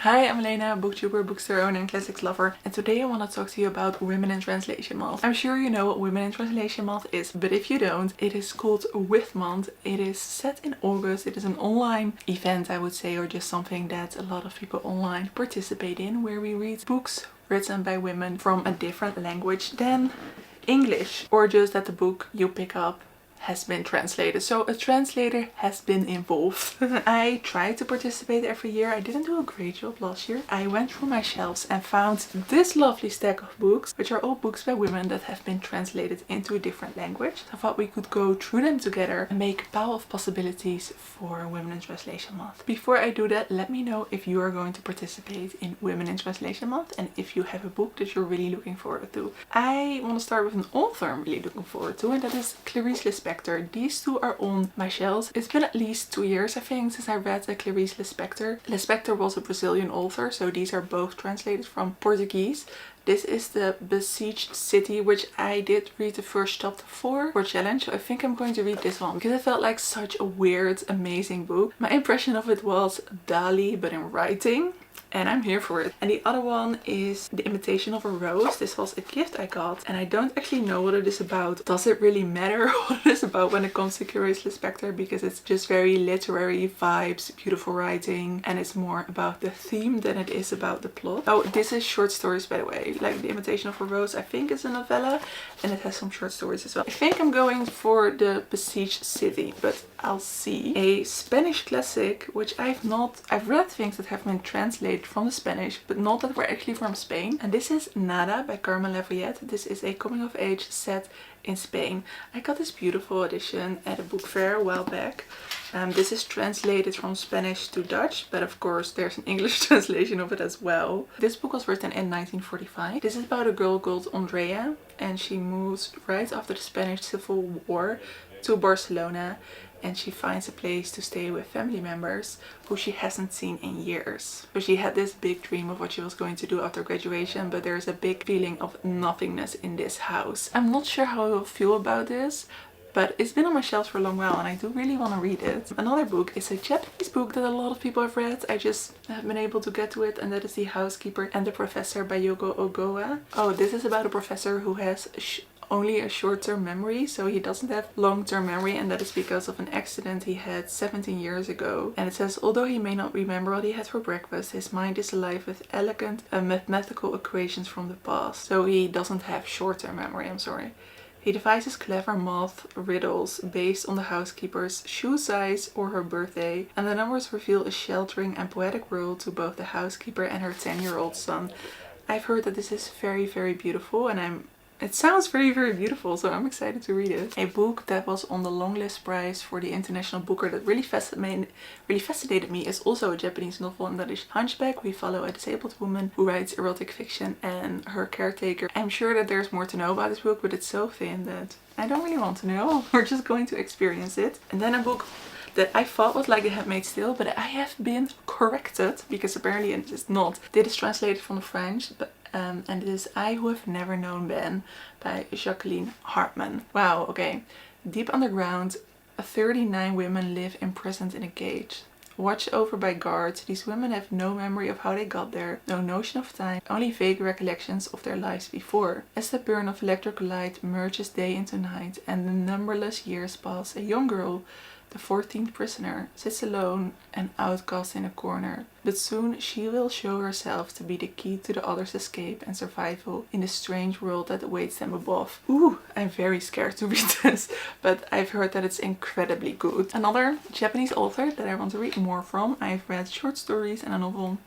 Hi, I'm Milena, booktuber, bookstore owner and classics lover, and today I want to talk to you about Women in Translation Month. I'm sure you know what Women in Translation Month is, but if you don't, it is called WIT-month. It is set in August. It is an online event, I would say, or just something that a lot of people online participate in, where we read books written by women from a different language than English, or just that the book you pick up has been translated. So a translator has been involved. I try to participate every year. I didn't do a great job last year. I went through my shelves and found this lovely stack of books, which are all books by women that have been translated into a different language. I thought we could go through them together and make a pile of possibilities for Women in Translation Month. Before I do that, let me know if you are going to participate in Women in Translation Month and if you have a book that you're really looking forward to. I want to start with an author I'm really looking forward to, and that is Clarice Lispector. These two are on my shelves. It's been at least 2 years, I think, since I read Clarice Lispector. Lispector was a Brazilian author, so these are both translated from Portuguese. This is the Besieged City, which I did read the first chapter for challenge, so I think I'm going to read this one because it felt like such a weird, amazing book. My impression of it was Dali, but in writing. And I'm here for it. And the other one is The Imitation of a Rose. This was a gift I got and I don't actually know what it is about. Does it really matter what it is about when it comes to Clarice Lispector? Because it's just very literary vibes, beautiful writing, and it's more about the theme than it is about the plot. Oh, this is short stories, by the way. Like The Imitation of a Rose, I think is a novella, and it has some short stories as well. I think I'm going for The Besieged City, but I'll see. A Spanish classic, which I've read things that have been translated from the Spanish, but not that were actually from Spain. And this is Nada by Carmen Lafayette. This is a coming of age set in Spain. I got this beautiful edition at a book fair a while back. This is translated from Spanish to Dutch, but of course there's an English translation of it as well. This book was written in 1945. This is about a girl called Andrea, and she moves right after the Spanish Civil War to Barcelona, and she finds a place to stay with family members who she hasn't seen in years. So she had this big dream of what she was going to do after graduation, but there's a big feeling of nothingness in this house. I'm not sure how I will feel about this, but it's been on my shelves for a long while and I do really want to read it. Another book is a Japanese book that a lot of people have read. I just haven't been able to get to it, and that is The Housekeeper and the Professor by Yoko Ogawa. Oh, this is about a professor who has only a short-term memory, so he doesn't have long-term memory, and that is because of an accident he had 17 years ago. And it says, although he may not remember what he had for breakfast, his mind is alive with elegant mathematical equations from the past. So he doesn't have short-term memory, I'm sorry. He devises clever math riddles based on the housekeeper's shoe size or her birthday, and the numbers reveal a sheltering and poetic world to both the housekeeper and her 10-year-old son. I've heard that this is very, very beautiful, and it sounds very, very beautiful, so I'm excited to read it. A book that was on the long list prize for the International Booker that really fascinated me is also a Japanese novel, and that is Hunchback. We follow a disabled woman who writes erotic fiction and her caretaker. I'm sure that there's more to know about this book, but it's so thin that I don't really want to know. We're just going to experience it. And then a book that I thought was like The Handmaid's Tale, but I have been corrected because apparently it is not. It is translated from the French, but and it is I Who Have Never Known Ben by Jacqueline Hartman. Wow, okay. Deep underground, 39 women live imprisoned in a cage. Watched over by guards, these women have no memory of how they got there, no notion of time, only vague recollections of their lives before. As the burn of electric light merges day into night and the numberless years pass, a young girl, the 14th prisoner, sits alone and outcast in a corner. But soon she will show herself to be the key to the others' escape and survival in the strange world that awaits them above. Ooh, I'm very scared to read this, but I've heard that it's incredibly good. Another Japanese author that I want to read more from. I've read short stories and a novel.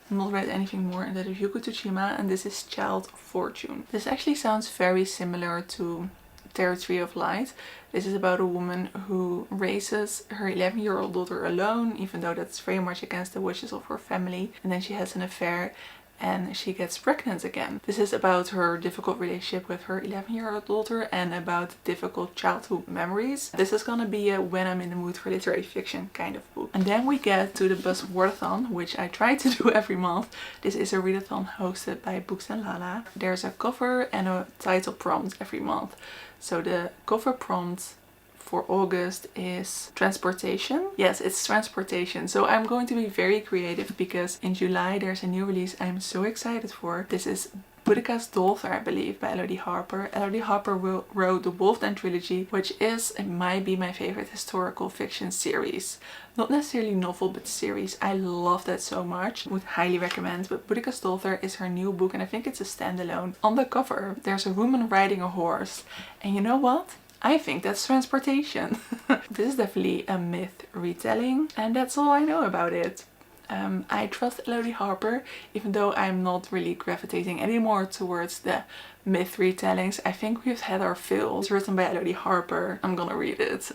I've not read anything more, and that is Yuko Tsushima, and this is Child of Fortune. This actually sounds very similar to Territory of Light. This is about a woman who raises her 11-year-old daughter alone, even though that's very much against the wishes of her family, and then she has an affair and she gets pregnant again. This is about her difficult relationship with her 11-year-old daughter and about difficult childhood memories. This is gonna be a when I'm in the mood for literary fiction kind of book. And then we get to the Buzzworthathon, which I try to do every month. This is a readathon hosted by Books and Lala. There's a cover and a title prompt every month. So the cover prompt for August is transportation. Yes, it's transportation. So I'm going to be very creative because in July there's a new release I'm so excited for. This is WIT-month, I believe, by Elodie Harper. Elodie Harper wrote the Wolf Den trilogy, which is, it might be my favorite historical fiction series. Not necessarily novel, but series. I love that so much. Would highly recommend. But WIT-month is her new book and I think it's a standalone. On the cover, there's a woman riding a horse. And you know what? I think that's transportation. This is definitely a myth retelling and that's all I know about it. I trust Elodie Harper, even though I'm not really gravitating anymore towards the myth retellings. I think we've had our fill. It's written by Elodie Harper. I'm gonna read it.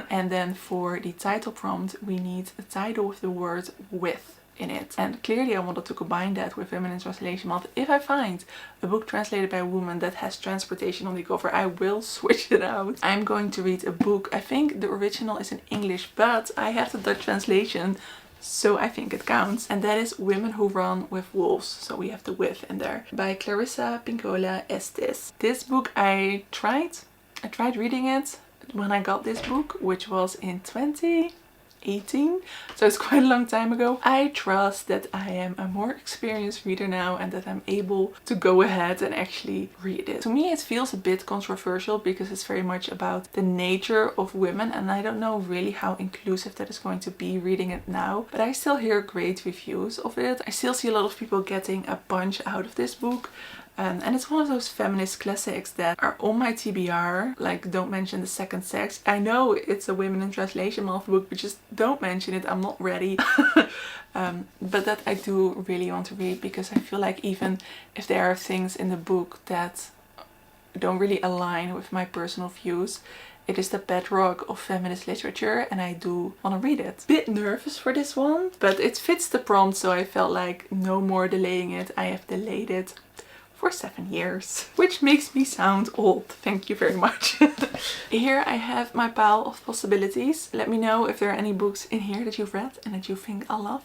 And then for the title prompt, we need a title with the word with in it. And clearly I wanted to combine that with Women in Translation Month. If I find a book translated by a woman that has transportation on the cover, I will switch it out. I'm going to read a book. I think the original is in English, but I have the Dutch translation, so I think it counts. And that is Women Who Run With Wolves. So we have the with in there. By Clarissa Pinkola Estes. This book I tried reading it when I got this book, which was in 2018, so it's quite a long time ago. I trust that I am a more experienced reader now and that I'm able to go ahead and actually read it. To me it feels a bit controversial because it's very much about the nature of women and I don't know really how inclusive that is going to be reading it now, but I still hear great reviews of it. I still see a lot of people getting a bunch out of this book. And it's one of those feminist classics that are on my TBR, like Don't Mention the Second Sex. I know it's a Women in Translation Month book, but just don't mention it, I'm not ready. But that I do really want to read because I feel like even if there are things in the book that don't really align with my personal views, it is the bedrock of feminist literature and I do want to read it. Bit nervous for this one, but it fits the prompt, so I felt like no more delaying it. I have delayed it for 7 years, which makes me sound old. Thank you very much. Here I have my pile of possibilities. Let me know if there are any books in here that you've read and that you think I'll love.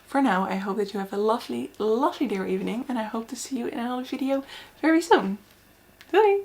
For now, I hope that you have a lovely, lovely day or evening and I hope to see you in another video very soon. Doei!